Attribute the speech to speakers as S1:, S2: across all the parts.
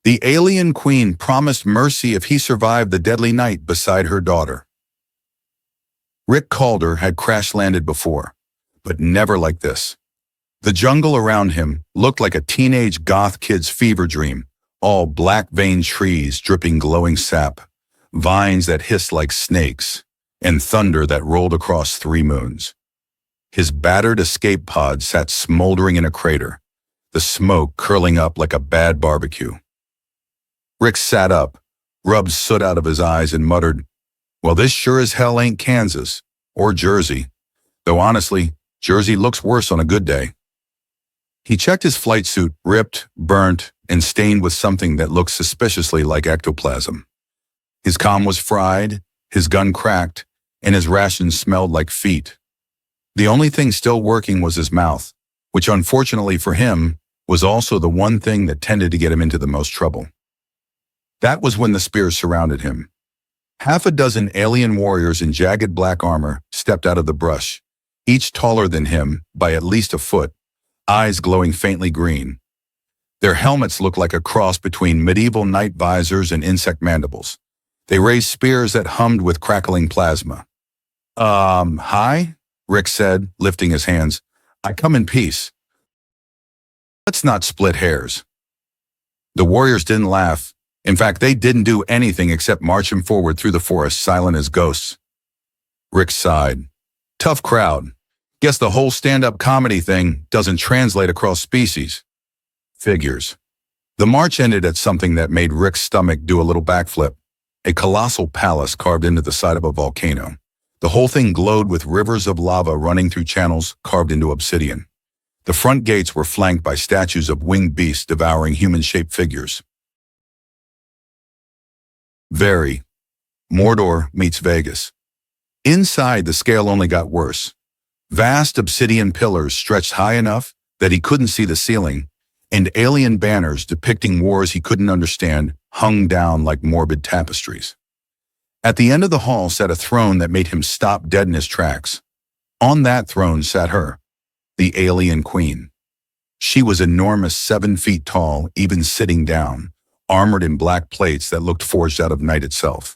S1: The alien queen promised mercy if he survived the deadly night beside her daughter. Rick Calder had crash-landed before, but never like this. The jungle around him looked like a teenage goth kid's fever dream, all black-veined trees dripping glowing sap, vines that hissed like snakes, and thunder that rolled across 3 moons. His battered escape pod sat smoldering in a crater, the smoke curling up like a bad barbecue. Rick sat up, rubbed soot out of his eyes, and muttered, "Well, this sure as hell ain't Kansas, or Jersey. Though honestly, Jersey looks worse on a good day." He checked his flight suit, ripped, burnt, and stained with something that looked suspiciously like ectoplasm. His comm was fried, his gun cracked, and his rations smelled like feet. The only thing still working was his mouth, which unfortunately for him was also the one thing that tended to get him into the most trouble. That was when the spears surrounded him. 6 alien warriors in jagged black armor stepped out of the brush, each taller than him by at least a foot, eyes glowing faintly green. Their helmets looked like a cross between medieval knight visors and insect mandibles. They raised spears that hummed with crackling plasma. Hi?" Rick said, lifting his hands. "I come in peace. Let's not split hairs." The warriors didn't laugh. In fact, they didn't do anything except march him forward through the forest, silent as ghosts. Rick sighed. "Tough crowd. Guess the whole stand-up comedy thing doesn't translate across species." Figures. The march ended at something that made Rick's stomach do a little backflip. A colossal palace carved into the side of a volcano. The whole thing glowed with rivers of lava running through channels carved into obsidian. The front gates were flanked by statues of winged beasts devouring human-shaped figures. Very. Mordor meets Vegas. Inside, the scale only got worse. Vast obsidian pillars stretched high enough that he couldn't see the ceiling, and alien banners depicting wars he couldn't understand hung down like morbid tapestries. At the end of the hall sat a throne that made him stop dead in his tracks. On that throne sat her, the alien queen. She was enormous, 7 feet tall, even sitting down, armored in black plates that looked forged out of night itself.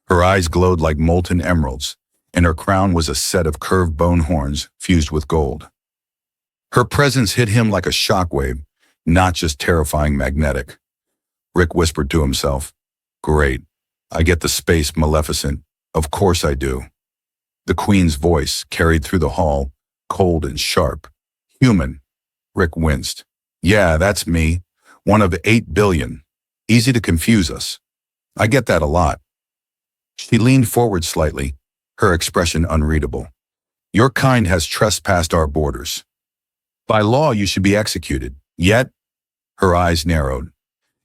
S1: Her eyes glowed like molten emeralds, and her crown was a set of curved bone horns fused with gold. Her presence hit him like a shockwave, not just terrifying magnetic. Rick whispered to himself, "Great, I get the space Maleficent. Of course I do." The queen's voice carried through the hall, cold and sharp. "Human." Rick winced. "Yeah, that's me. One of 8 billion. Easy to confuse us. I get that a lot." She leaned forward slightly, her expression unreadable. "Your kind has trespassed our borders. By law, you should be executed. Yet," her eyes narrowed.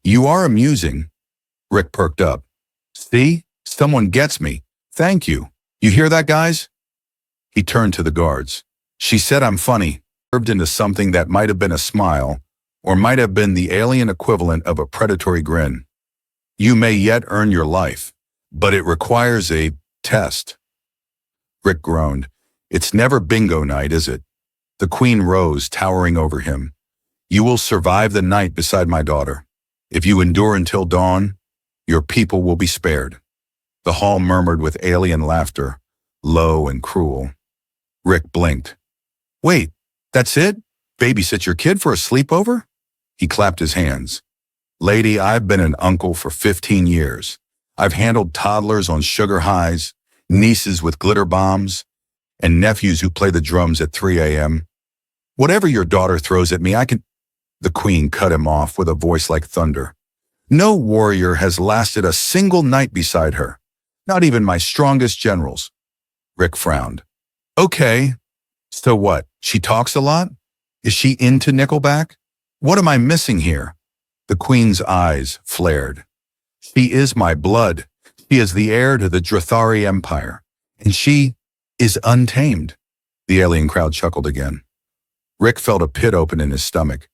S1: "You are amusing." Rick perked up. "See? Someone gets me. Thank you. You hear that, guys?" He turned to the guards. "She said I'm funny," curved into something that might have been a smile, or might have been the alien equivalent of a predatory grin. "You may yet earn your life, but it requires a test." Rick groaned. "It's never bingo night, is it?" The queen rose, towering over him. "You will survive the night beside my daughter. If you endure until dawn, your people will be spared." The hall murmured with alien laughter, low and cruel. Rick blinked. "Wait, that's it? Babysit your kid for a sleepover?" He clapped his hands. "Lady, I've been an uncle for 15 years. I've handled toddlers on sugar highs, nieces with glitter bombs, and nephews who play the drums at 3 a.m. Whatever your daughter throws at me, I can—" The queen cut him off with a voice like thunder. "No warrior has lasted a single night beside her. Not even my strongest generals." Rick frowned. "Okay, so what? She talks a lot? Is she into Nickelback? What am I missing here?" The queen's eyes flared. "She is my blood. She is the heir to the Drathari Empire. And she is untamed." The alien crowd chuckled again. Rick felt a pit open in his stomach.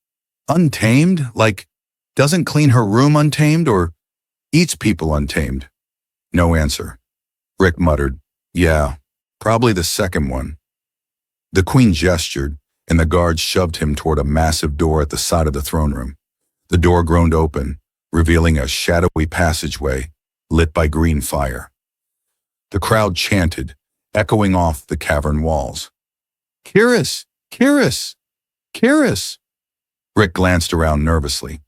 S1: "Untamed? Like, doesn't clean her room untamed or eats people untamed?" No answer. Rick muttered, "Yeah, probably the second one." The queen gestured, and the guards shoved him toward a massive door at the side of the throne room. The door groaned open, revealing a shadowy passageway lit by green fire. The crowd chanted, echoing off the cavern walls. "Kiris! Kiris! Kiris!" Rick glanced around nervously.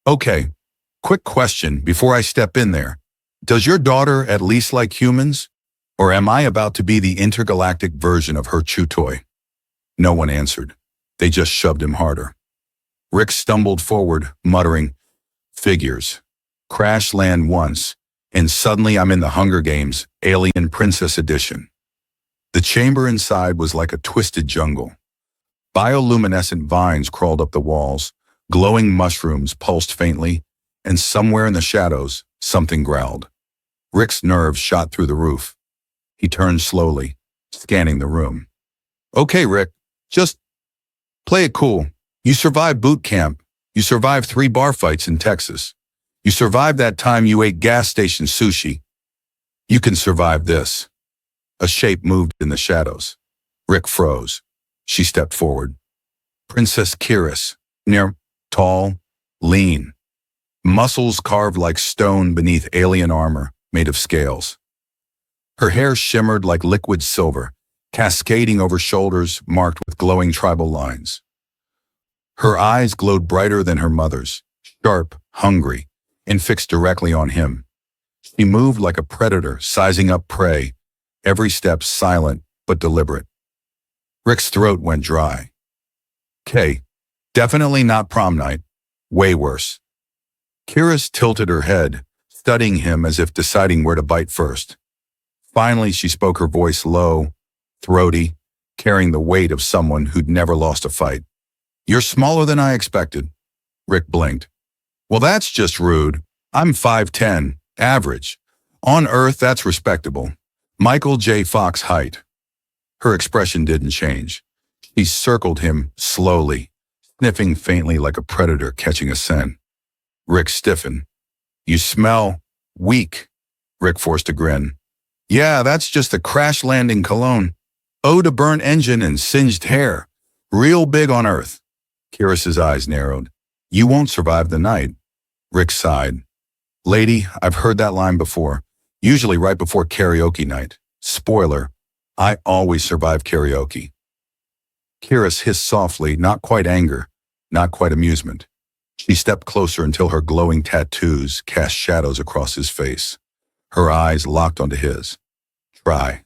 S1: "Okay, quick question before I step in there. Does your daughter at least like humans? Or am I about to be the intergalactic version of her chew toy?" No one answered. They just shoved him harder. Rick stumbled forward, muttering, "Figures. Crash land once, and suddenly I'm in the Hunger Games, Alien Princess Edition." The chamber inside was like a twisted jungle. Bioluminescent vines crawled up the walls, glowing mushrooms pulsed faintly, and somewhere in the shadows, something growled. Rick's nerves shot through the roof. He turned slowly, scanning the room. "Okay, Rick, just play it cool. You survived boot camp. You survived 3 bar fights in Texas. You survived that time you ate gas station sushi. You can survive this." A shape moved in the shadows. Rick froze. She stepped forward. Princess Kiris, near, tall, lean. Muscles carved like stone beneath alien armor made of scales. Her hair shimmered like liquid silver, cascading over shoulders marked with glowing tribal lines. Her eyes glowed brighter than her mother's, sharp, hungry, and fixed directly on him. She moved like a predator sizing up prey, every step silent but deliberate. Rick's throat went dry. "'Kay, definitely not prom night. Way worse." Kiris tilted her head, studying him as if deciding where to bite first. Finally, she spoke, her voice low, throaty, carrying the weight of someone who'd never lost a fight. "You're smaller than I expected." Rick blinked. "Well, that's just rude. I'm 5'10", average. On Earth, that's respectable. Michael J. Fox height." Her expression didn't change. She circled him slowly, sniffing faintly like a predator catching a scent. Rick stiffened. "You smell weak." Rick forced a grin. "Yeah, that's just the crash landing cologne. Ode to burnt engine and singed hair. Real big on Earth." Kiris's eyes narrowed. "You won't survive the night." Rick sighed. "Lady, I've heard that line before, usually right before karaoke night. Spoiler, I always survive karaoke." Kiris hissed softly, not quite anger, not quite amusement. She stepped closer until her glowing tattoos cast shadows across his face. Her eyes locked onto his. "Try."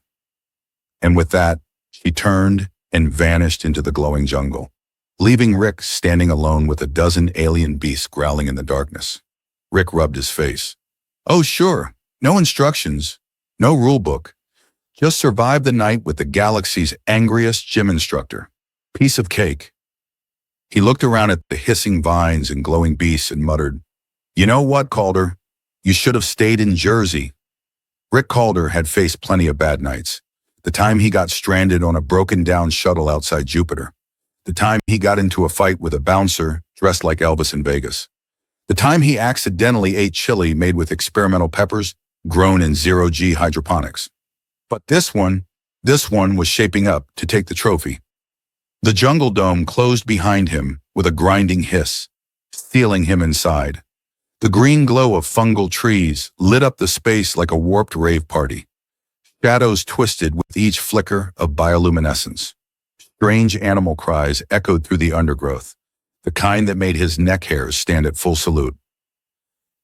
S1: And with that, she turned and vanished into the glowing jungle, leaving Rick standing alone with a dozen alien beasts growling in the darkness. Rick rubbed his face. "Oh, sure. No instructions. No rule book. Just survive the night with the galaxy's angriest gym instructor. Piece of cake." He looked around at the hissing vines and glowing beasts and muttered, "You know what, Calder? You should have stayed in Jersey." Rick Calder had faced plenty of bad nights. The time he got stranded on a broken-down shuttle outside Jupiter. The time he got into a fight with a bouncer dressed like Elvis in Vegas. The time he accidentally ate chili made with experimental peppers grown in zero-G hydroponics. But this one was shaping up to take the trophy. The jungle dome closed behind him with a grinding hiss, sealing him inside. The green glow of fungal trees lit up the space like a warped rave party. Shadows twisted with each flicker of bioluminescence. Strange animal cries echoed through the undergrowth, the kind that made his neck hairs stand at full salute.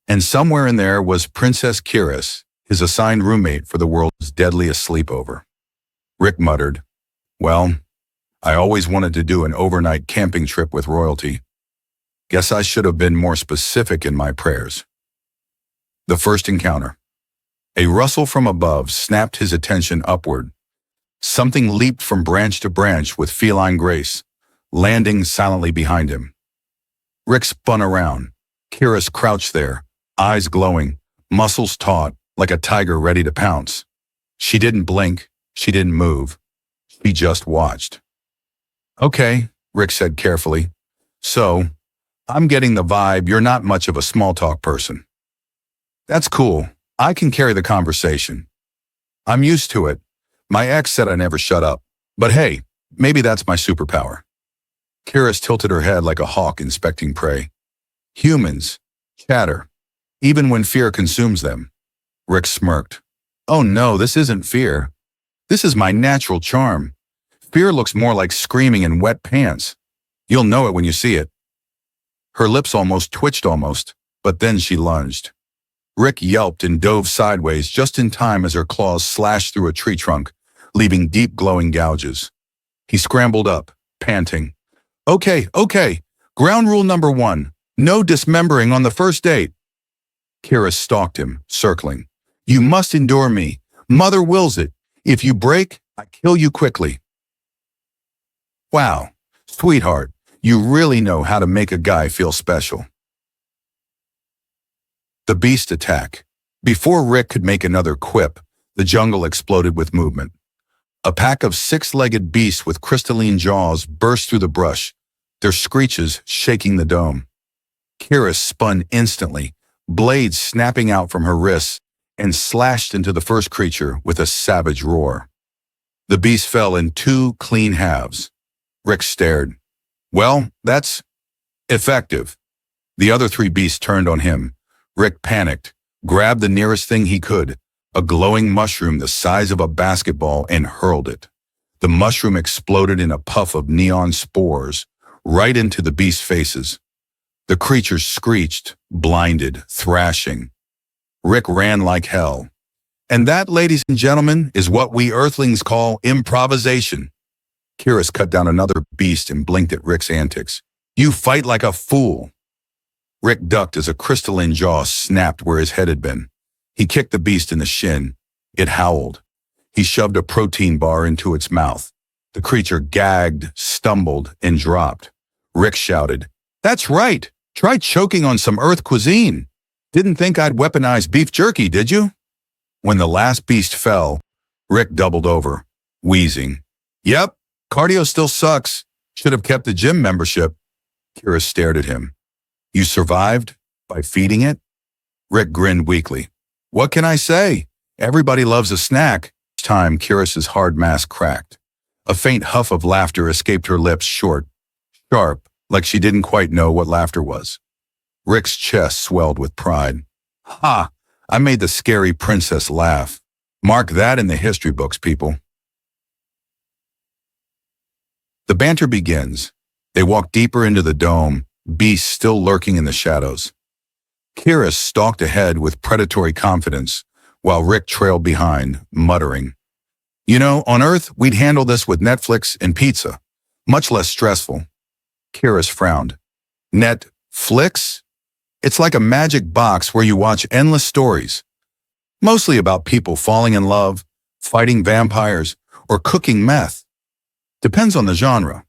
S1: And somewhere in there was Princess Kiris, his assigned roommate for the world's deadliest sleepover. Rick muttered, "Well, I always wanted to do an overnight camping trip with royalty. Guess I should have been more specific in my prayers." The first encounter. A rustle from above snapped his attention upward. Something leaped from branch to branch with feline grace, landing silently behind him. Rick spun around. Kiris crouched there, eyes glowing, muscles taut, like a tiger ready to pounce. She didn't blink. She didn't move. She just watched. "Okay," Rick said carefully. "So, I'm getting the vibe you're not much of a small talk person." "That's cool. I can carry the conversation. I'm used to it. My ex said I never shut up. But hey, maybe that's my superpower." Kiris tilted her head like a hawk inspecting prey. "Humans. Chatter. even when fear consumes them. Rick smirked. Oh no, this isn't fear. This is my natural charm. Fear looks more like screaming in wet pants. You'll know it when you see it. Her lips almost twitched but then she lunged. Rick yelped and dove sideways just in time as her claws slashed through a tree trunk, leaving deep glowing gouges. He scrambled up, panting. Okay. Ground rule number 1. No dismembering on the first date. Kira stalked him, circling. You must endure me. Mother wills it. If you break, I kill you quickly. Wow, sweetheart, you really know how to make a guy feel special. The beast attack. Before Rick could make another quip, the jungle exploded with movement. A pack of 6-legged beasts with crystalline jaws burst through the brush, their screeches shaking the dome. Kira spun instantly, blades snapping out from her wrists, and slashed into the first creature with a savage roar. The beast fell in 2 clean halves. Rick stared. Well, that's effective. The other 3 beasts turned on him. Rick panicked, grabbed the nearest thing he could, a glowing mushroom the size of a basketball, and hurled it. The mushroom exploded in a puff of neon spores, right into the beast's faces. The creatures screeched, blinded, thrashing. Rick ran like hell. And that, ladies and gentlemen, is what we Earthlings call improvisation. Kyrus cut down another beast and blinked at Rick's antics. You fight like a fool. Rick ducked as a crystalline jaw snapped where his head had been. He kicked the beast in the shin. It howled. He shoved a protein bar into its mouth. The creature gagged, stumbled, and dropped. Rick shouted, That's right! Try choking on some Earth cuisine! Didn't think I'd weaponize beef jerky, did you? When the last beast fell, Rick doubled over, wheezing. Yep, cardio still sucks. Should have kept the gym membership. Kira stared at him. You survived? By feeding it? Rick grinned weakly. What can I say? Everybody loves a snack. Each time Kyrus's hard mask cracked. A faint huff of laughter escaped her lips, short, sharp, like she didn't quite know what laughter was. Rick's chest swelled with pride. Ha! I made the scary princess laugh. Mark that in the history books, people. The banter begins. They walk deeper into the dome, beasts still lurking in the shadows. Kyrus stalked ahead with predatory confidence, while Rick trailed behind, muttering. You know, on Earth, we'd handle this with Netflix and pizza. Much less stressful. Kyrus frowned. Netflix? It's like a magic box where you watch endless stories. Mostly about people falling in love, fighting vampires, or cooking meth. Depends on the genre.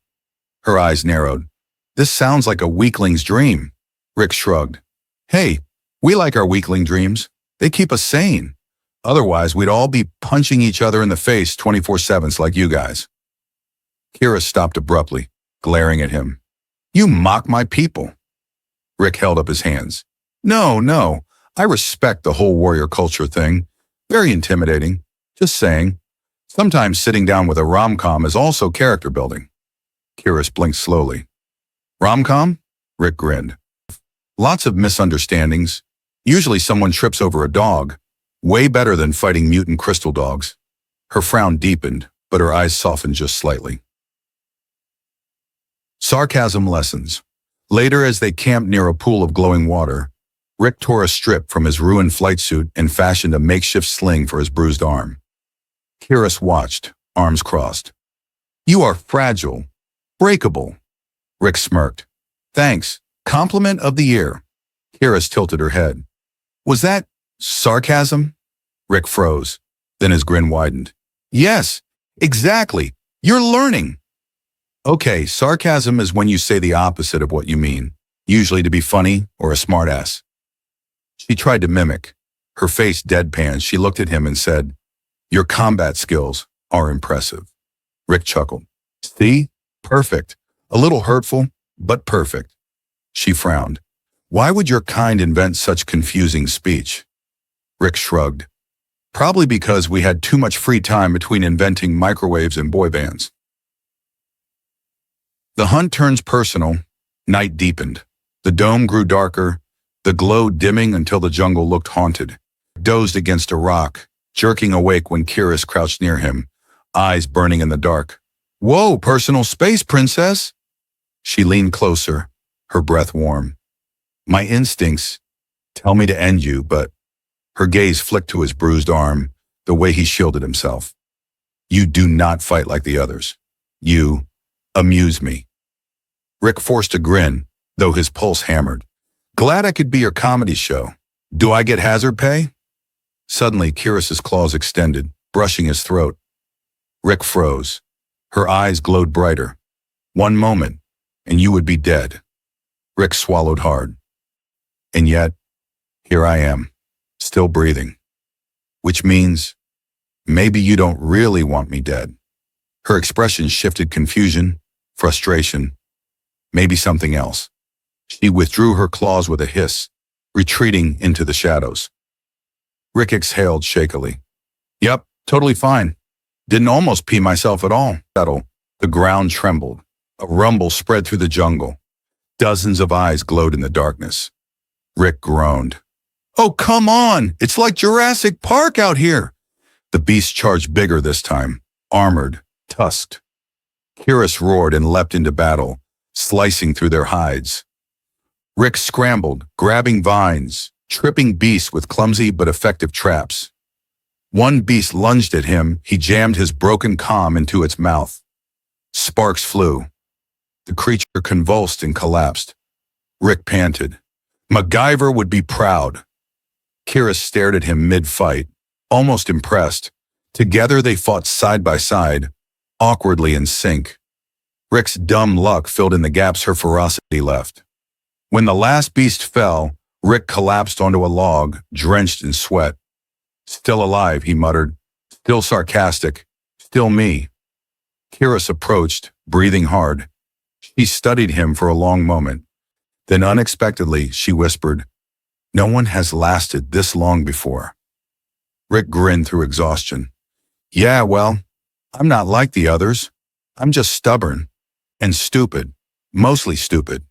S1: Her eyes narrowed. This sounds like a weakling's dream. Rick shrugged. Hey, we like our weakling dreams. They keep us sane. Otherwise, we'd all be punching each other in the face 24/7 like you guys. Kira stopped abruptly, glaring at him. You mock my people. Rick held up his hands. No, I respect the whole warrior culture thing. Very intimidating. Just saying. Sometimes sitting down with a rom-com is also character building. Kyrus blinked slowly. Rom-com? Rick grinned. Lots of misunderstandings. Usually someone trips over a dog. Way better than fighting mutant crystal dogs. Her frown deepened, but her eyes softened just slightly. Sarcasm lessons. Later, as they camped near a pool of glowing water, Rick tore a strip from his ruined flight suit and fashioned a makeshift sling for his bruised arm. Kyrus watched, arms crossed. You are fragile. Breakable. Rick smirked. Thanks. Compliment of the year. Kyrus tilted her head. Was that sarcasm? Rick froze. Then his grin widened. Yes, exactly. You're learning. Okay, sarcasm is when you say the opposite of what you mean, usually to be funny or a smartass. She tried to mimic. Her face deadpan, she looked at him and said, Your combat skills are impressive. Rick chuckled. See? Perfect. A little hurtful, but perfect. She frowned. Why would your kind invent such confusing speech? Rick shrugged. Probably because we had too much free time between inventing microwaves and boy bands. The hunt turns personal. Night deepened. The dome grew darker. the glow dimming until the jungle looked haunted. Dozed against a rock, jerking awake when Kyrus crouched near him, eyes burning in the dark. "Whoa, personal space, princess!" She leaned closer, her breath warm. "My instincts tell me to end you, but..." Her gaze flicked to his bruised arm, the way he shielded himself. "You do not fight like the others. You amuse me." Rick forced a grin, though his pulse hammered. "Glad I could be your comedy show. Do I get hazard pay?" Suddenly, Kyrus's claws extended, brushing his throat. Rick froze. Her eyes glowed brighter. "One moment, and you would be dead." Rick swallowed hard. "And yet, here I am, still breathing. Which means, maybe you don't really want me dead." Her expression shifted confusion, frustration, maybe something else. She withdrew her claws with a hiss, retreating into the shadows. Rick exhaled shakily. "Yep, totally fine. Didn't almost pee myself at all." The ground trembled. A rumble spread through the jungle. Dozens of eyes glowed in the darkness. Rick groaned. "Oh, come on! It's like Jurassic Park out here!" The beast charged bigger this time, armored, tusked. Kyrus roared and leapt into battle, slicing through their hides. Rick scrambled, grabbing vines, tripping beasts with clumsy but effective traps. One beast lunged at him. He jammed his broken comm into its mouth. Sparks flew. The creature convulsed and collapsed. Rick panted. MacGyver would be proud. Kyrus stared at him mid-fight, almost impressed. Together they fought side by side, awkwardly in sync. Rick's dumb luck filled in the gaps her ferocity left. When the last beast fell, Rick collapsed onto a log, drenched in sweat. "Still alive," he muttered. "Still sarcastic. Still me." Kyrus approached, breathing hard. She studied him for a long moment. Then unexpectedly, she whispered, "No one has lasted this long before." Rick grinned through exhaustion. "Yeah, well, I'm not like the others. I'm just stubborn. And stupid. Mostly stupid."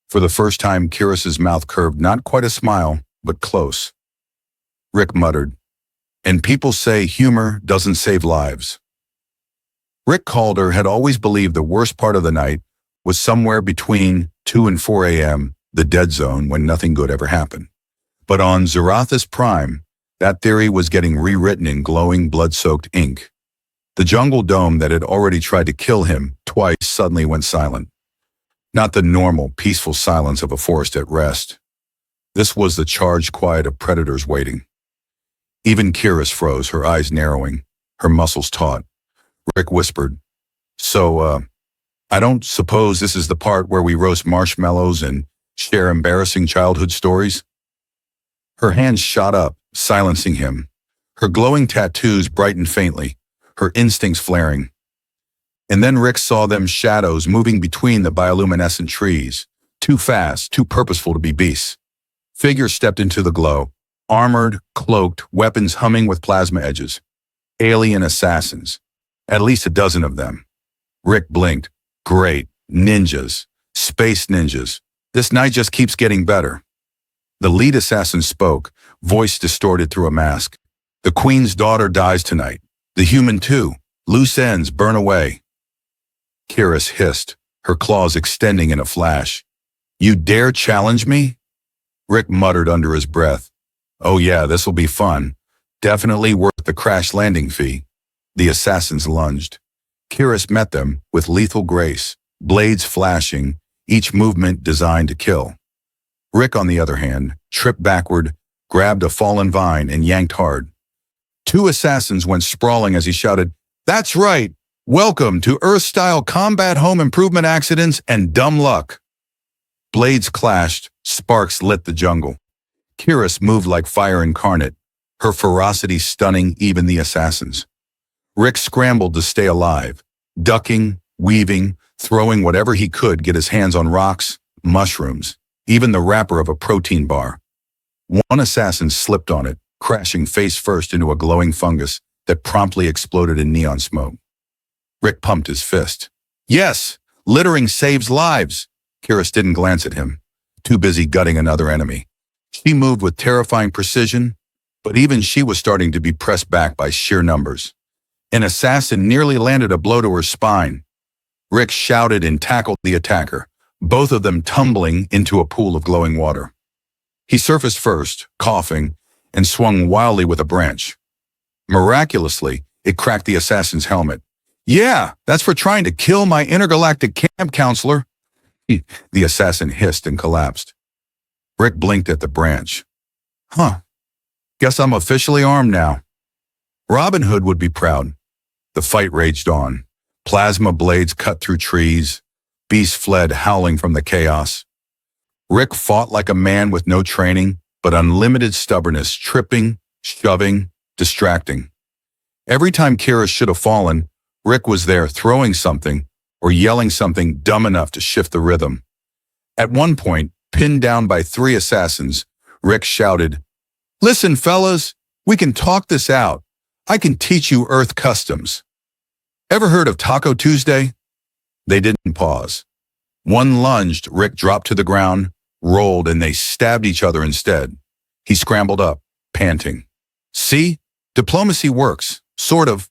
S1: For the first time, Kyrus's mouth curved, not quite a smile, but close. Rick muttered, "And people say humor doesn't save lives." Rick Calder had always believed the worst part of the night was somewhere between 2 and 4 a.m., the dead zone when nothing good ever happened. But on Zarathus Prime, that theory was getting rewritten in glowing, blood-soaked ink. The jungle dome that had already tried to kill him twice suddenly went silent. Not the normal, peaceful silence of a forest at rest. This was the charged quiet of predators waiting. Even Kyrus froze, her eyes narrowing, her muscles taut. Rick whispered, "So, I don't suppose this is the part where we roast marshmallows and share embarrassing childhood stories?" Her hands shot up, silencing him. Her glowing tattoos brightened faintly, her instincts flaring. And then Rick saw them shadows moving between the bioluminescent trees, too fast, too purposeful to be beasts. Figures stepped into the glow, armored, cloaked, weapons humming with plasma edges. Alien assassins. At least a dozen of them. Rick blinked. Great. Ninjas. Space ninjas. This night just keeps getting better. The lead assassin spoke, voice distorted through a mask. "The Queen's daughter dies tonight. The human too. Loose ends burn away." Kyrus hissed, her claws extending in a flash. "You dare challenge me?" Rick muttered under his breath. "Oh yeah, this'll be fun. Definitely worth the crash landing fee." The assassins lunged. Kyrus met them with lethal grace, blades flashing, each movement designed to kill. Rick, on the other hand, tripped backward, grabbed a fallen vine, and yanked hard. Two assassins went sprawling as he shouted, "That's right! Welcome to Earth-style combat home improvement accidents and dumb luck." Blades clashed, sparks lit the jungle. Kyrus moved like fire incarnate, her ferocity stunning even the assassins. Rick scrambled to stay alive, ducking, weaving, throwing whatever he could get his hands on rocks, mushrooms, even the wrapper of a protein bar. One assassin slipped on it, crashing face first into a glowing fungus that promptly exploded in neon smoke. Rick pumped his fist. "Yes, littering saves lives." Kyrus didn't glance at him, too busy gutting another enemy. She moved with terrifying precision, but even she was starting to be pressed back by sheer numbers. An assassin nearly landed a blow to her spine. Rick shouted and tackled the attacker, both of them tumbling into a pool of glowing water. He surfaced first, coughing, and swung wildly with a branch. Miraculously, it cracked the assassin's helmet. "Yeah, that's for trying to kill my intergalactic camp counselor," the assassin hissed and collapsed. Rick blinked at the branch. "Huh. Guess I'm officially armed now." Robin Hood would be proud. The fight raged on. Plasma blades cut through trees. Beasts fled howling from the chaos. Rick fought like a man with no training, but unlimited stubbornness, tripping, shoving, distracting. Every time Kira should have fallen, Rick was there throwing something or yelling something dumb enough to shift the rhythm. At one point, pinned down by 3 assassins, Rick shouted, "Listen, fellas, we can talk this out. I can teach you Earth customs. Ever heard of Taco Tuesday?" They didn't pause. One lunged, Rick dropped to the ground, rolled, and they stabbed each other instead. He scrambled up, panting. "See? Diplomacy works. Sort of."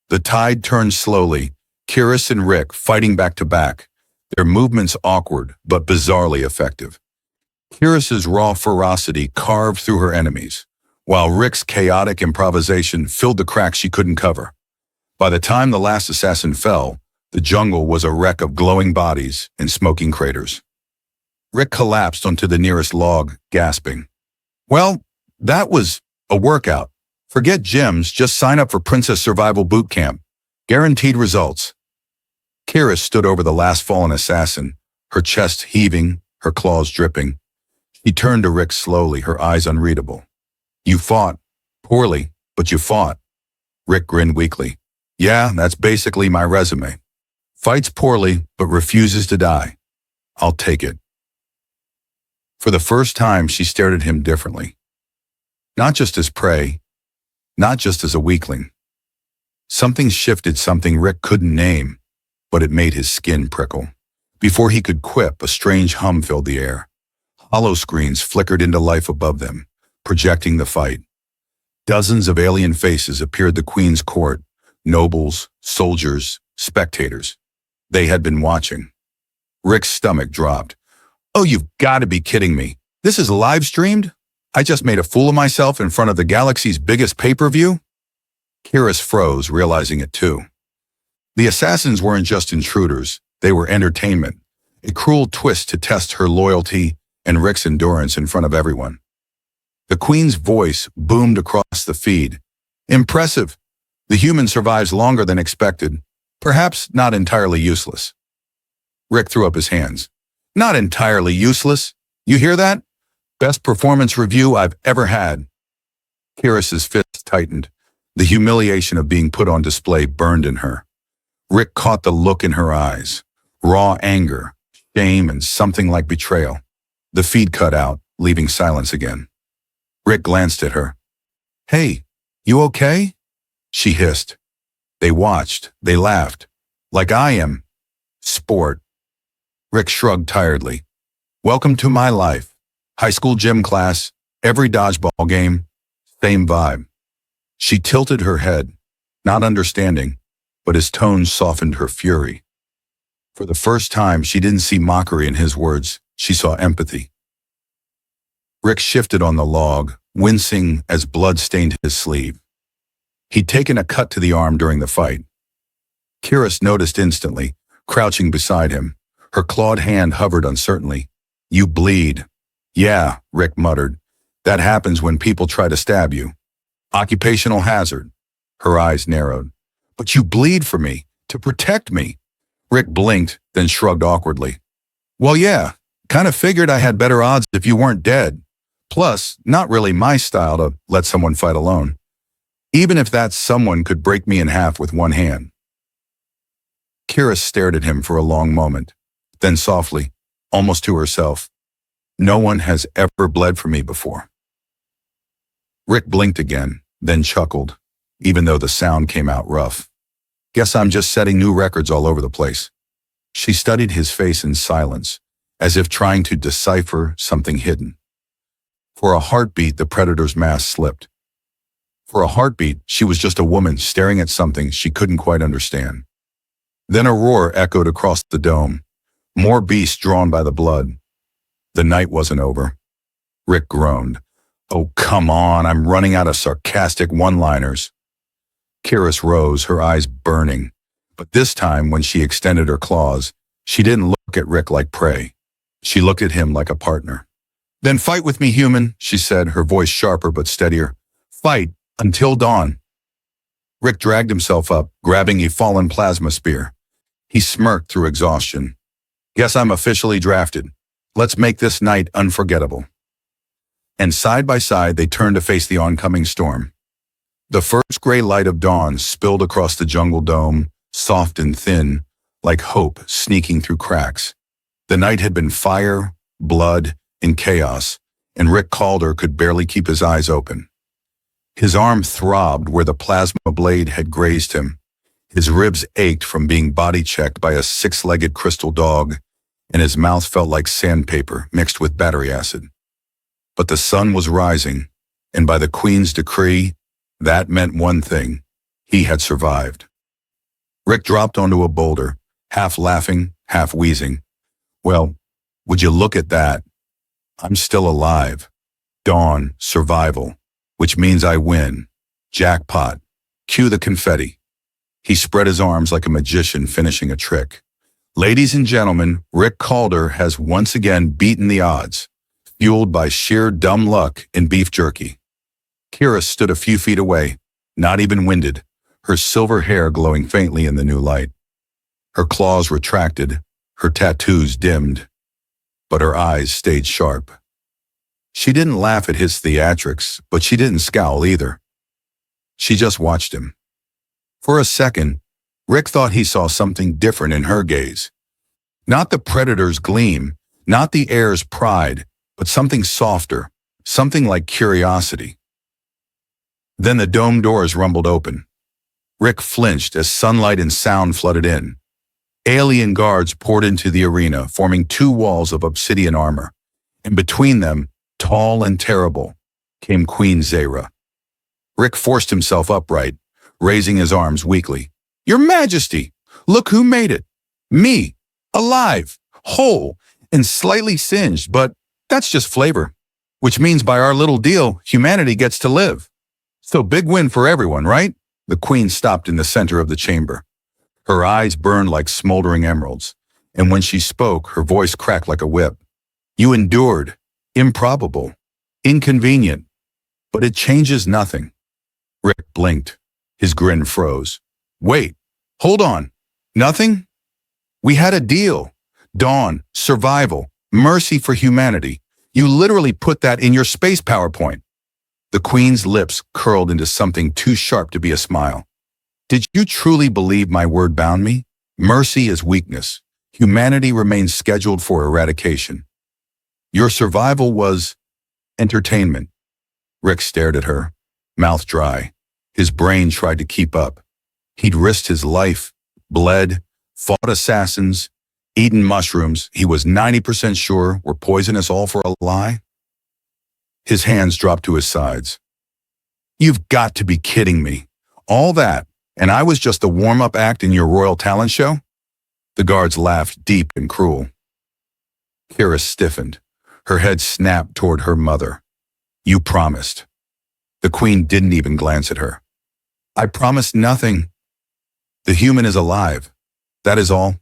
S1: The tide turned slowly, Kiris and Rick fighting back to back, their movements awkward but bizarrely effective. Kiris's raw ferocity carved through her enemies, while Rick's chaotic improvisation filled the cracks she couldn't cover. By the time the last assassin fell, the jungle was a wreck of glowing bodies and smoking craters. Rick collapsed onto the nearest log, gasping. "Well, that was a workout. Forget gyms, just sign up for Princess Survival Boot Camp. Guaranteed results." Kira stood over the last fallen assassin, her chest heaving, her claws dripping. She turned to Rick slowly, her eyes unreadable. "You fought. Poorly, but you fought." Rick grinned weakly. "Yeah, that's basically my resume. Fights poorly, but refuses to die. I'll take it." For the first time, she stared at him differently. Not just as prey, not just as a weakling. Something shifted, something Rick couldn't name, but it made his skin prickle. Before he could quip, a strange hum filled the air. Hollow screens flickered into life above them, projecting the fight. Dozens of alien faces appeared the Queen's court, nobles, soldiers, spectators. They had been watching. Rick's stomach dropped. "Oh, you've got to be kidding me. This is live streamed? I just made a fool of myself in front of the galaxy's biggest pay-per-view?" Kiris froze, realizing it too. The assassins weren't just intruders, they were entertainment, a cruel twist to test her loyalty and Rick's endurance in front of everyone. The Queen's voice boomed across the feed. "Impressive. The human survives longer than expected. Perhaps not entirely useless." Rick threw up his hands. "Not entirely useless. You hear that? Best performance review I've ever had." Kiris's fist tightened. The humiliation of being put on display burned in her. Rick caught the look in her eyes. Raw anger, shame, and something like betrayal. The feed cut out, leaving silence again. Rick glanced at her. "Hey, you okay?" she hissed. They watched, they laughed. "Like I am. Sport." Rick shrugged tiredly. "Welcome to my life. High school gym class, every dodgeball game, same vibe." She tilted her head, not understanding, but his tone softened her fury. For the first time, she didn't see mockery in his words, she saw empathy. Rick shifted on the log, wincing as blood stained his sleeve. He'd taken a cut to the arm during the fight. Kiris noticed instantly, crouching beside him. Her clawed hand hovered uncertainly. "You bleed." "Yeah," Rick muttered. "That happens when people try to stab you. Occupational hazard." Her eyes narrowed. "But you bleed for me, to protect me." Rick blinked, then shrugged awkwardly. "Well, yeah, kind of figured I had better odds if you weren't dead. Plus, not really my style to let someone fight alone. Even if that someone could break me in half with one hand." Kira stared at him for a long moment, then softly, almost to herself, "No one has ever bled for me before." Rick blinked again, then chuckled, even though the sound came out rough. "Guess I'm just setting new records all over the place." She studied his face in silence, as if trying to decipher something hidden. For a heartbeat, the predator's mask slipped. For a heartbeat, she was just a woman staring at something she couldn't quite understand. Then a roar echoed across the dome. More beasts drawn by the blood. The night wasn't over. Rick groaned. Oh, come on, I'm running out of sarcastic one-liners. Kiris rose, her eyes burning. But this time, when she extended her claws, she didn't look at Rick like prey. She looked at him like a partner. Then fight with me, human, she said, her voice sharper but steadier. Fight until dawn. Rick dragged himself up, grabbing a fallen plasma spear. He smirked through exhaustion. Guess I'm officially drafted. Let's make this night unforgettable. And side by side, they turned to face the oncoming storm. The first gray light of dawn spilled across the jungle dome, soft and thin, like hope sneaking through cracks. The night had been fire, blood, and chaos, and Rick Calder could barely keep his eyes open. His arm throbbed where the plasma blade had grazed him. His ribs ached from being body-checked by a six-legged crystal dog, and his mouth felt like sandpaper mixed with battery acid. But the sun was rising, and by the Queen's decree, that meant one thing. He had survived. Rick dropped onto a boulder, half laughing, half wheezing. Well, would you look at that? I'm still alive. Dawn, survival, which means I win. Jackpot. Cue the confetti. He spread his arms like a magician finishing a trick. Ladies and gentlemen, Rick Calder has once again beaten the odds, fueled by sheer dumb luck and beef jerky. Kira stood a few feet away, not even winded, her silver hair glowing faintly in the new light. Her claws retracted, her tattoos dimmed, but her eyes stayed sharp. She didn't laugh at his theatrics, but she didn't scowl either. She just watched him. For a second, Rick thought he saw something different in her gaze. Not the predator's gleam, not the heir's pride, but something softer, something like curiosity. Then the dome doors rumbled open. Rick flinched as sunlight and sound flooded in. Alien guards poured into the arena, forming two walls of obsidian armor, and between them, tall and terrible, came Queen Zera. Rick forced himself upright, raising his arms weakly. Your Majesty, look who made it. Me, alive, whole, and slightly singed, but that's just flavor, which means by our little deal, humanity gets to live. So big win for everyone, right? The Queen stopped in the center of the chamber. Her eyes burned like smoldering emeralds, and when she spoke, her voice cracked like a whip. You endured, improbable, inconvenient, but it changes nothing. Rick blinked. His grin froze. Wait, hold on. Nothing? We had a deal. Dawn, survival, mercy for humanity. You literally put that in your space PowerPoint. The Queen's lips curled into something too sharp to be a smile. Did you truly believe my word bound me? Mercy is weakness. Humanity remains scheduled for eradication. Your survival was entertainment. Rick stared at her, mouth dry. His brain tried to keep up. He'd risked his life, bled, fought assassins, eaten mushrooms he was 90% sure were poisonous, all for a lie. His hands dropped to his sides. You've got to be kidding me. All that, and I was just the warm-up act in your royal talent show? The guards laughed deep and cruel. Kira stiffened. Her head snapped toward her mother. You promised. The Queen didn't even glance at her. I promised nothing. The human is alive. That is all.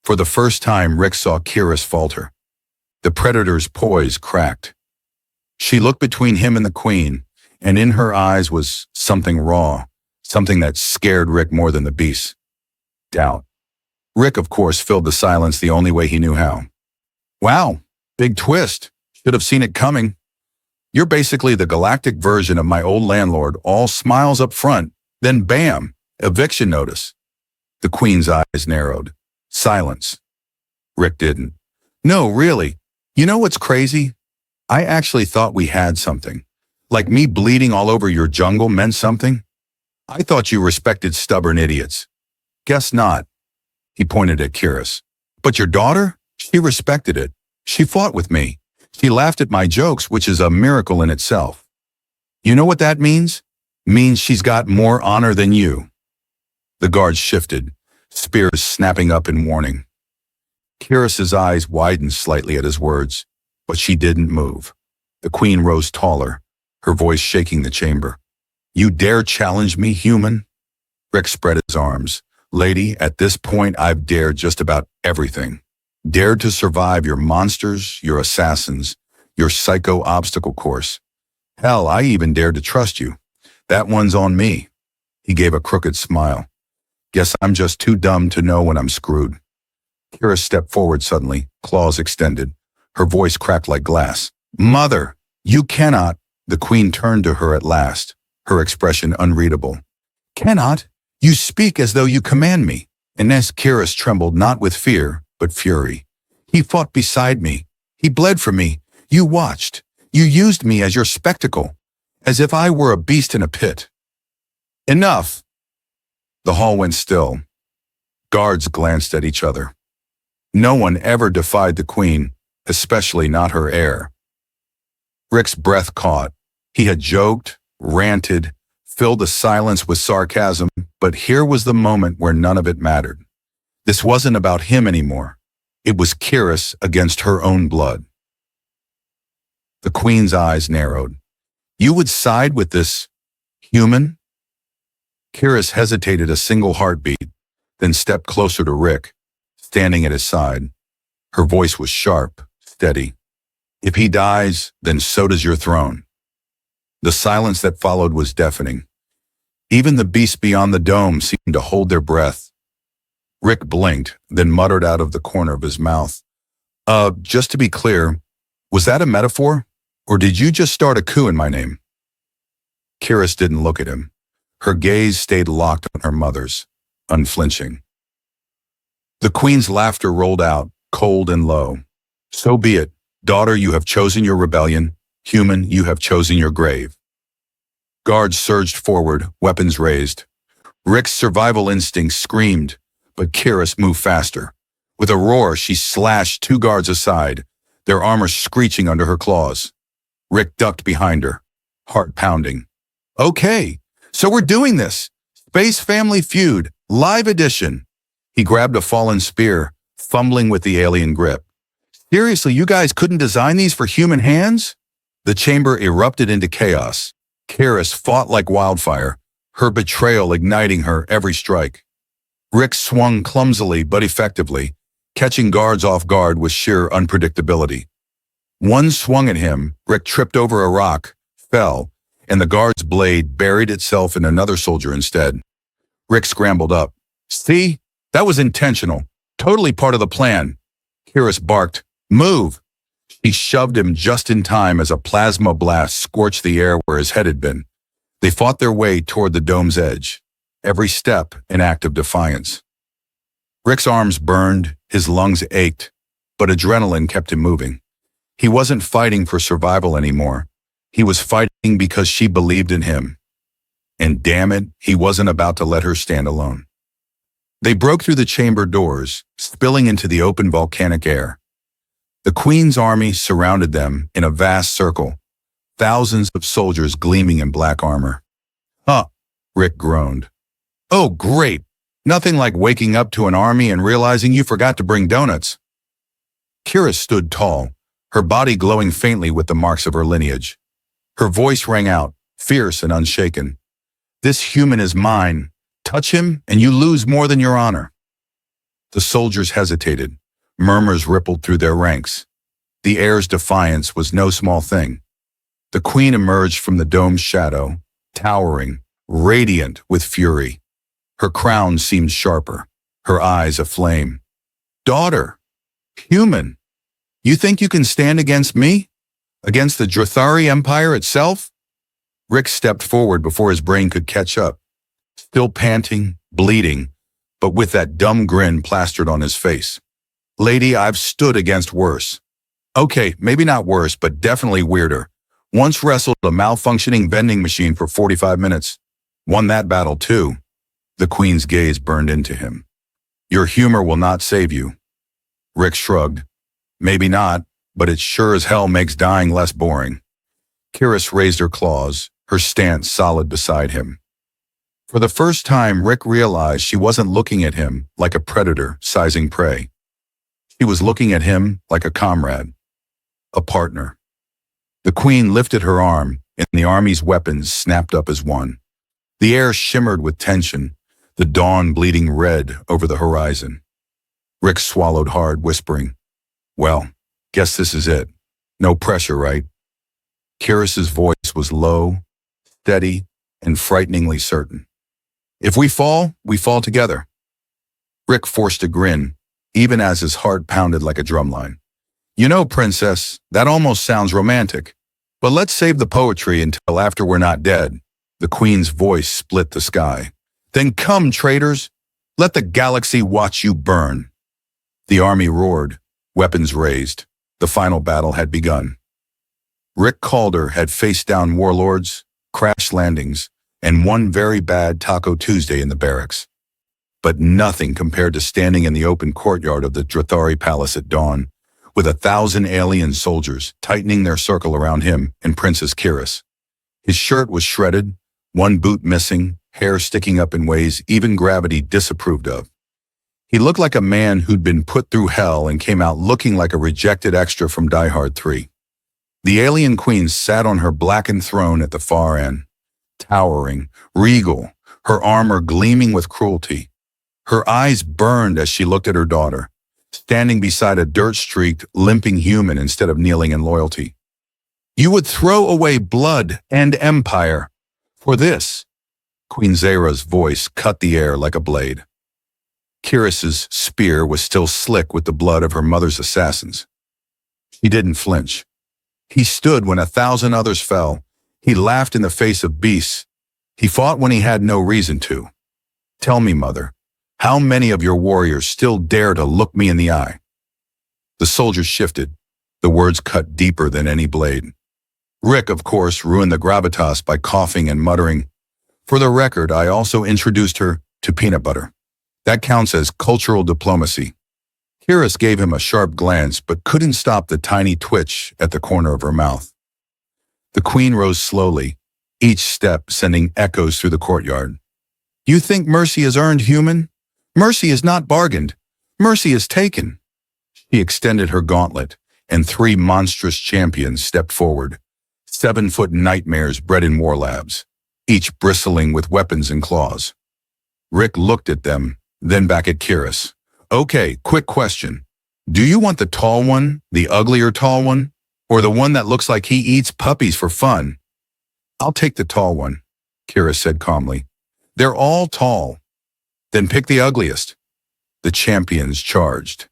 S1: For the first time, Rick saw Kyrus falter. The predator's poise cracked. She looked between him and the Queen, and in her eyes was something raw, something that scared Rick more than the beast. Doubt. Rick, of course, filled the silence the only way he knew how. Wow, big twist. Should have seen it coming. You're basically the galactic version of my old landlord, all smiles up front, then bam, eviction notice. The Queen's eyes narrowed. Silence. Rick didn't. No, really. You know what's crazy? I actually thought we had something. Like me bleeding all over your jungle meant something. I thought you respected stubborn idiots. Guess not. He pointed at Kyrus. But your daughter? She respected it. She fought with me. She laughed at my jokes, which is a miracle in itself. You know what that means? Means she's got more honor than you. The guards shifted, spears snapping up in warning. Kyrus's eyes widened slightly at his words, but she didn't move. The queen rose taller, her voice shaking the chamber. You dare challenge me, human? Rick spread his arms. Lady, at this point I've dared just about everything. Dared to survive your monsters, your assassins, your psycho obstacle course. Hell, I even dared to trust you. That one's on me. He gave a crooked smile. Guess I'm just too dumb to know when I'm screwed. Kyrus stepped forward suddenly, claws extended. Her voice cracked like glass. Mother, you cannot. The queen turned to her at last, her expression unreadable. Cannot? You speak as though you command me. Inez Kyrus trembled not with fear, but fury. He fought beside me. He bled for me. You watched. You used me as your spectacle, as if I were a beast in a pit. Enough. The hall went still. Guards glanced at each other. No one ever defied the queen, especially not her heir. Rick's breath caught. He had joked, ranted, filled the silence with sarcasm, but here was the moment where none of it mattered. This wasn't about him anymore. It was Kyrus against her own blood. The queen's eyes narrowed. You would side with this human? Kyrus hesitated a single heartbeat, then stepped closer to Rick, standing at his side. Her voice was sharp, steady. If he dies, then so does your throne. The silence that followed was deafening. Even the beasts beyond the dome seemed to hold their breath. Rick blinked, then muttered out of the corner of his mouth. Just to be clear, was that a metaphor? Or did you just start a coup in my name? Kyrus didn't look at him. Her gaze stayed locked on her mother's, unflinching. The queen's laughter rolled out, cold and low. So be it. Daughter, you have chosen your rebellion. Human, you have chosen your grave. Guards surged forward, weapons raised. Rick's survival instinct screamed, but Kyrus moved faster. With a roar, she slashed two guards aside, their armor screeching under her claws. Rick ducked behind her, heart pounding. Okay, so we're doing this. Space Family Feud, live edition. He grabbed a fallen spear, fumbling with the alien grip. Seriously, you guys couldn't design these for human hands? The chamber erupted into chaos. Kyrus fought like wildfire, her betrayal igniting her every strike. Rick swung clumsily but effectively, catching guards off guard with sheer unpredictability. One swung at him, Rick tripped over a rock, fell, and the guard's blade buried itself in another soldier instead. Rick scrambled up. See? That was intentional. Totally part of the plan. Kyrus barked, Move! She shoved him just in time as a plasma blast scorched the air where his head had been. They fought their way toward the dome's edge, every step an act of defiance. Rick's arms burned, his lungs ached, but adrenaline kept him moving. He wasn't fighting for survival anymore. He was fighting because she believed in him. And damn it, he wasn't about to let her stand alone. They broke through the chamber doors, spilling into the open volcanic air. The Queen's army surrounded them in a vast circle, thousands of soldiers gleaming in black armor. Huh, Rick groaned. Oh, great. Nothing like waking up to an army and realizing you forgot to bring donuts. Kyrus stood tall, her body glowing faintly with the marks of her lineage. Her voice rang out, fierce and unshaken. This human is mine. Touch him, and you lose more than your honor. The soldiers hesitated. Murmurs rippled through their ranks. The air's defiance was no small thing. The queen emerged from the dome's shadow, towering, radiant with fury. Her crown seemed sharper, her eyes aflame. Daughter, human, you think you can stand against me? Against the Drathari Empire itself? Rick stepped forward before his brain could catch up, still panting, bleeding, but with that dumb grin plastered on his face. Lady, I've stood against worse. Okay, maybe not worse, but definitely weirder. Once wrestled a malfunctioning vending machine for 45 minutes. Won that battle too. The Queen's gaze burned into him. Your humor will not save you. Rick shrugged. Maybe not, but it sure as hell makes dying less boring. Kiris raised her claws, her stance solid beside him. For the first time, Rick realized she wasn't looking at him like a predator sizing prey. She was looking at him like a comrade, a partner. The Queen lifted her arm, and the army's weapons snapped up as one. The air shimmered with tension, the dawn bleeding red over the horizon. Rick swallowed hard, whispering, "Well, guess this is it. No pressure, right?" Kiris's voice was low, steady, and frighteningly certain. "If we fall together." Rick forced a grin, even as his heart pounded like a drumline. "You know, Princess, that almost sounds romantic. But let's save the poetry until after we're not dead." The Queen's voice split the sky. "Then come, traitors. Let the galaxy watch you burn." The army roared, weapons raised. The final battle had begun. Rick Calder had faced down warlords, crash landings, and one very bad Taco Tuesday in the barracks. But nothing compared to standing in the open courtyard of the Drathari Palace at dawn, with 1,000 alien soldiers tightening their circle around him and Princess Kiris. His shirt was shredded, one boot missing, hair sticking up in ways even gravity disapproved of. He looked like a man who'd been put through hell and came out looking like a rejected extra from Die Hard 3. The alien queen sat on her blackened throne at the far end, towering, regal, her armor gleaming with cruelty. Her eyes burned as she looked at her daughter, standing beside a dirt-streaked, limping human instead of kneeling in loyalty. "You would throw away blood and empire for this." Queen Zara's voice cut the air like a blade. Kiris's spear was still slick with the blood of her mother's assassins. She didn't flinch. He stood when 1,000 others fell. He laughed in the face of beasts. He fought when he had no reason to. "Tell me, Mother, how many of your warriors still dare to look me in the eye?" The soldiers shifted. The words cut deeper than any blade. Rick, of course, ruined the gravitas by coughing and muttering, "For the record, I also introduced her to peanut butter. That counts as cultural diplomacy." Kiris gave him a sharp glance, but couldn't stop the tiny twitch at the corner of her mouth. The Queen rose slowly, each step sending echoes through the courtyard. "You think mercy is earned, human? Mercy is not bargained. Mercy is taken." She extended her gauntlet, and 3 monstrous champions stepped forward, 7-foot nightmares bred in war labs, each bristling with weapons and claws. Rick looked at them, then back at Kiris. "Okay, quick question. Do you want the tall one, the uglier tall one, or the one that looks like he eats puppies for fun?" "I'll take the tall one," Kiris said calmly. "They're all tall." "Then pick the ugliest." The champions charged.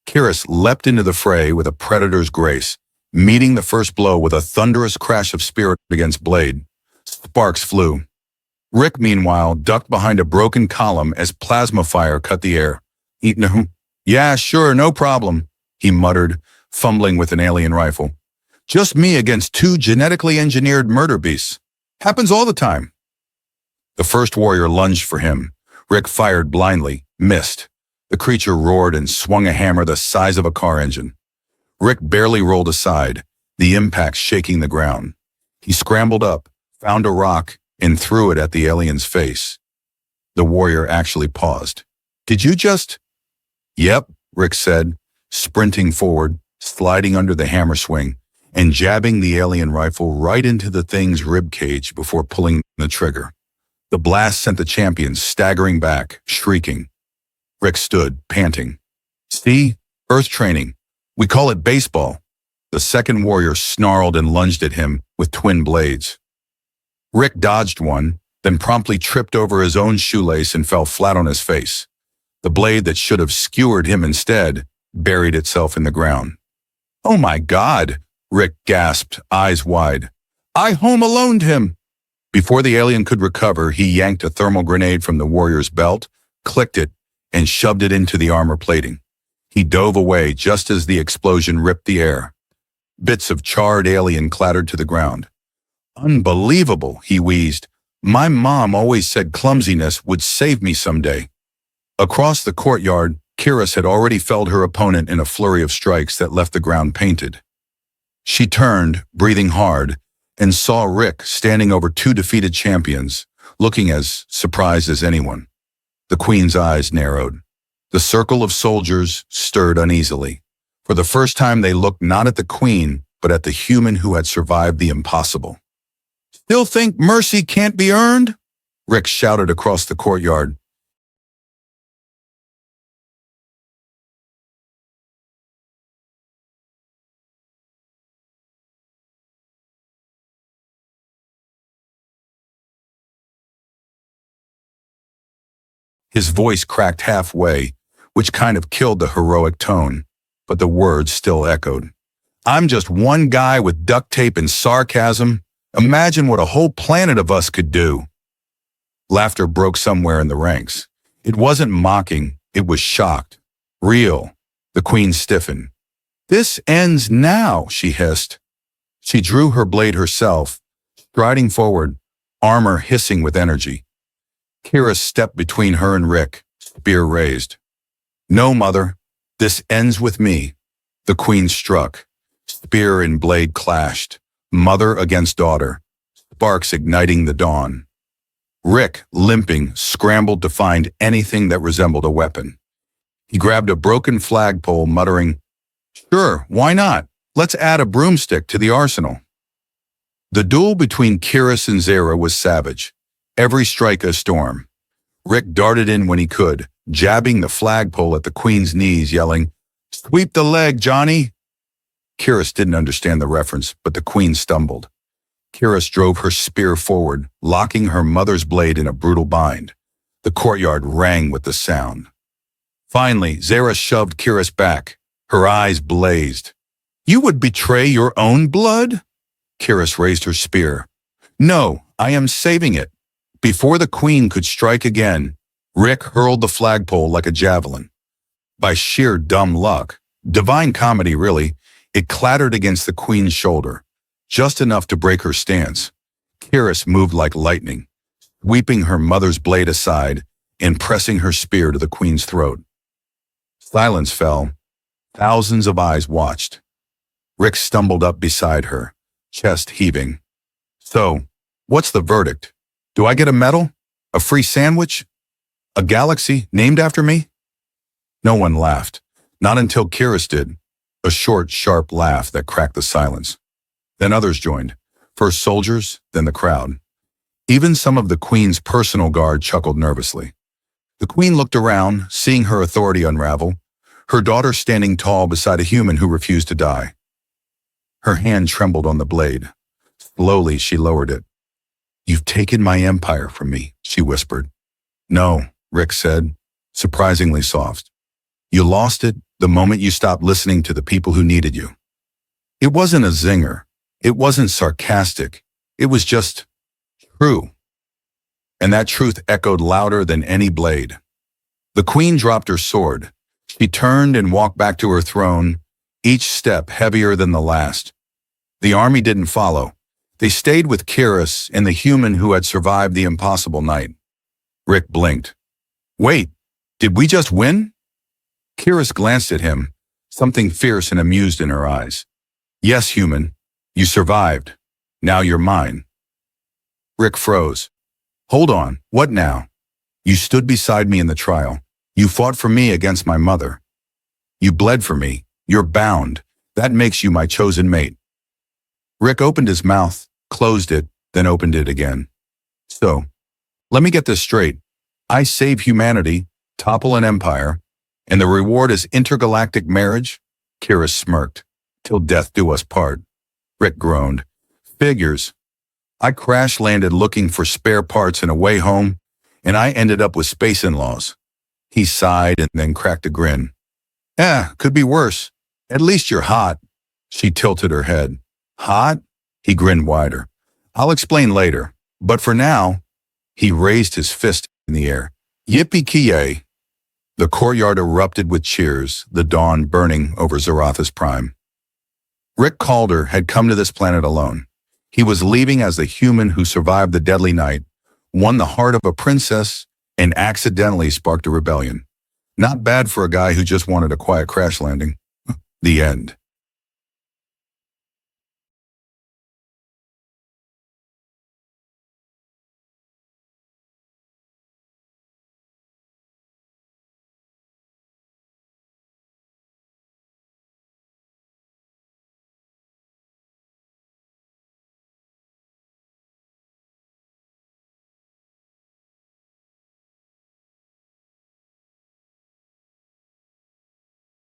S1: Kiris leapt into the fray with a predator's grace, meeting the first blow with a thunderous crash of spirit against blade. Sparks flew. Rick, meanwhile, ducked behind a broken column as plasma fire cut the air. "Yeah, sure, no problem," he muttered, fumbling with an alien rifle. "Just me against 2 genetically engineered murder beasts. Happens all the time." The first warrior lunged for him. Rick fired blindly, missed. The creature roared and swung a hammer the size of a car engine. Rick barely rolled aside, the impact shaking the ground. He scrambled up, found a rock, and threw it at the alien's face. The warrior actually paused. "Did you just—" "Yep," Rick said, sprinting forward, sliding under the hammer swing, and jabbing the alien rifle right into the thing's ribcage before pulling the trigger. The blast sent the champions staggering back, shrieking. Rick stood, panting. "See? Earth training. We call it baseball." The second warrior snarled and lunged at him with twin blades. Rick dodged one, then promptly tripped over his own shoelace and fell flat on his face. The blade that should have skewered him instead buried itself in the ground. "Oh my God!" Rick gasped, eyes wide. "I home aloned him!" Before the alien could recover, he yanked a thermal grenade from the warrior's belt, clicked it, and shoved it into the armor plating. He dove away just as the explosion ripped the air. Bits of charred alien clattered to the ground. "Unbelievable," he wheezed. "My mom always said clumsiness would save me someday." Across the courtyard, Kiris had already felled her opponent in a flurry of strikes that left the ground painted. She turned, breathing hard, and saw Rick standing over two defeated champions, looking as surprised as anyone. The Queen's eyes narrowed. The circle of soldiers stirred uneasily. For the first time they looked not at the Queen, but at the human who had survived the impossible. "Still think mercy can't be earned?" Rick shouted across the courtyard. His voice cracked halfway, which kind of killed the heroic tone, but the words still echoed. "I'm just one guy with duct tape and sarcasm. Imagine what a whole planet of us could do." Laughter broke somewhere in the ranks. It wasn't mocking, it was shocked. Real. The Queen stiffened. "This ends now," she hissed. She drew her blade herself, striding forward, armor hissing with energy. Kira stepped between her and Rick, spear raised. "No, Mother. This ends with me." The Queen struck. Spear and blade clashed. Mother against daughter. Sparks igniting the dawn. Rick, limping, scrambled to find anything that resembled a weapon. He grabbed a broken flagpole, muttering, "Sure, why not? Let's add a broomstick to the arsenal." The duel between Kiris and Zara was savage. Every strike a storm. Rick darted in when he could, jabbing the flagpole at the Queen's knees, yelling, "Sweep the leg, Johnny!" Kiris didn't understand the reference, but the Queen stumbled. Kiris drove her spear forward, locking her mother's blade in a brutal bind. The courtyard rang with the sound. Finally, Zara shoved Kiris back. Her eyes blazed. "You would betray your own blood?" Kiris raised her spear. "No, I am saving it." Before the Queen could strike again, Rick hurled the flagpole like a javelin. By sheer dumb luck, divine comedy really, it clattered against the Queen's shoulder, just enough to break her stance. Kiris moved like lightning, sweeping her mother's blade aside and pressing her spear to the Queen's throat. Silence fell. Thousands of eyes watched. Rick stumbled up beside her, chest heaving. "So, what's the verdict? Do I get a medal? A free sandwich? A galaxy named after me?" No one laughed, not until Kiris did, a short, sharp laugh that cracked the silence. Then others joined, first soldiers, then the crowd. Even some of the Queen's personal guard chuckled nervously. The Queen looked around, seeing her authority unravel, her daughter standing tall beside a human who refused to die. Her hand trembled on the blade. Slowly, she lowered it. "You've taken my empire from me," she whispered. "No," Rick said, surprisingly soft. "You lost it the moment you stopped listening to the people who needed you." It wasn't a zinger. It wasn't sarcastic. It was just true. And that truth echoed louder than any blade. The Queen dropped her sword. She turned and walked back to her throne, each step heavier than the last. The army didn't follow. They stayed with Kiris and the human who had survived the impossible night. Rick blinked. "Wait, did we just win?" Kiris glanced at him, something fierce and amused in her eyes. "Yes, human. You survived. Now you're mine." Rick froze. "Hold on, what now? You stood beside me in the trial. You fought for me against my mother. You bled for me. You're bound. That makes you my chosen mate." Rick opened his mouth, closed it, then opened it again. "So, let me get this straight. I save humanity, topple an empire, and the reward is intergalactic marriage?" Kiris smirked. "Till death do us part." Rick groaned. "Figures. I crash-landed looking for spare parts in a way home, and I ended up with space in-laws." He sighed and then cracked a grin. Could be worse. At least you're hot." She tilted her head. "Hot?" He grinned wider. "I'll explain later. But for now," he raised his fist in the air. "Yippee-ki-yay." The courtyard erupted with cheers, the dawn burning over Zaratha's prime. Rick Calder had come to this planet alone. He was leaving as the human who survived the deadly night, won the heart of a princess, and accidentally sparked a rebellion. Not bad for a guy who just wanted a quiet crash landing. The end.